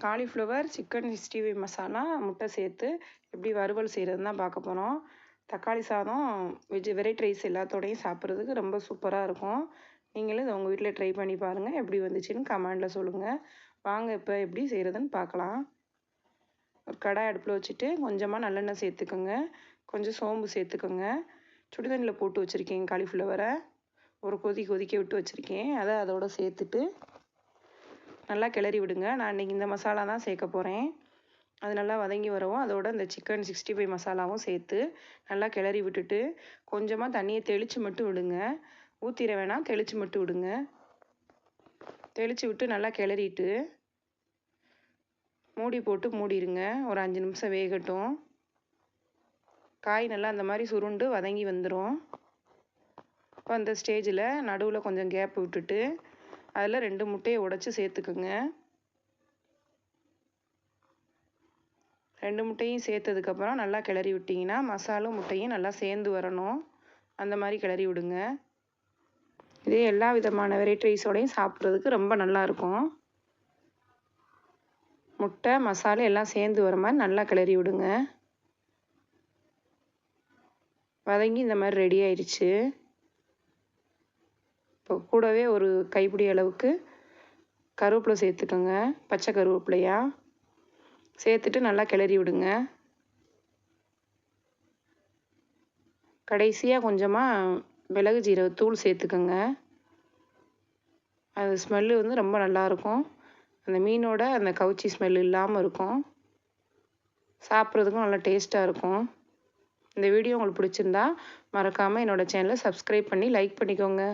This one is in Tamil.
காலிஃப்ளவர் சிக்கன் 65 மசாலா முட்டை சேர்த்து எப்படி வறுவல் செய்கிறதுன்னு தான் பார்க்க போகிறோம். தக்காளி சாதம் வெரைட்டி ரைஸ் எல்லாத்தோடையும் சாப்பிட்றதுக்கு ரொம்ப சூப்பராக இருக்கும். நீங்களும் இதை உங்கள் வீட்டில் ட்ரை பண்ணி பாருங்கள். எப்படி வந்துச்சுன்னு கமெண்டில் சொல்லுங்கள். வாங்க இப்போ எப்படி செய்கிறதுன்னு பார்க்கலாம். ஒரு கடாய் அடுப்பில் வச்சுட்டு கொஞ்சமாக நல்லெண்ணெய் சேர்த்துக்கோங்க. கொஞ்சம் சோம்பு சேர்த்துக்கோங்க. சுடுதண்ணியில் போட்டு வச்சுருக்கேன் காலிஃப்ளவரை. ஒரு கொதிக்க விட்டு வச்சுருக்கேன். அதை அதோட சேர்த்துட்டு நல்லா கிளறி விடுங்க. நான் இன்றைக்கி இந்த மசாலா தான் சேர்க்க போகிறேன். அது நல்லா வதங்கி வரவும் அதோட இந்த சிக்கன் 65 மசாலாவும் சேர்த்து நல்லா கிளறி விட்டுட்டு கொஞ்சமாக தண்ணியை தெளித்து மட்டும் விடுங்க. ஊற்றிட வேணாம், தெளித்து மட்டும் விடுங்க. தெளித்து விட்டு நல்லா கிளறிட்டு மூடி போட்டு மூடிடுங்க. ஒரு 5 நிமிஷம் வேகட்டும். காய் நல்லா அந்த மாதிரி சுருண்டு வதங்கி வந்துடும். இப்போ அந்த ஸ்டேஜில் நடுவில் கொஞ்சம் கேப் விட்டுட்டு அதில் 2 முட்டையை உடைச்சி சேர்த்துக்குங்க. 2 முட்டையும் சேர்த்ததுக்கப்புறம் நல்லா கிளறி விட்டிங்கன்னா மசாலும் முட்டையும் நல்லா சேர்ந்து வரணும். அந்த மாதிரி கிளறி விடுங்க. இதே எல்லா விதமான வெரைட்டி ரைஸோடையும் சாப்பிட்றதுக்கு ரொம்ப நல்லாயிருக்கும். முட்டை மசாலா எல்லாம் சேர்ந்து வர மாதிரி நல்லா கிளறி விடுங்க. வதங்கி இந்த மாதிரி ரெடி ஆயிடுச்சு. இப்போ கூடவே ஒரு கைப்பிடி அளவுக்கு கருவேப்பிலை சேர்த்துக்கோங்க. பச்சை கருவேப்பிலையா சேர்த்துட்டு நல்லா கிளறி விடுங்க. கடைசியாக கொஞ்சமாக மிளகு ஜீரகத்தூள் சேர்த்துக்கோங்க. அது ஸ்மெல்லு வந்து ரொம்ப நல்லாயிருக்கும். அந்த மீனோட அந்த கவுச்சி ஸ்மெல் இல்லாமல் இருக்கும். சாப்பிட்றதுக்கும் நல்லா டேஸ்ட்டாக இருக்கும். இந்த வீடியோ உங்களுக்கு பிடிச்சிருந்தா மறக்காமல் என்னோடய சேனலை சப்ஸ்கிரைப் பண்ணி லைக் பண்ணிக்கோங்க.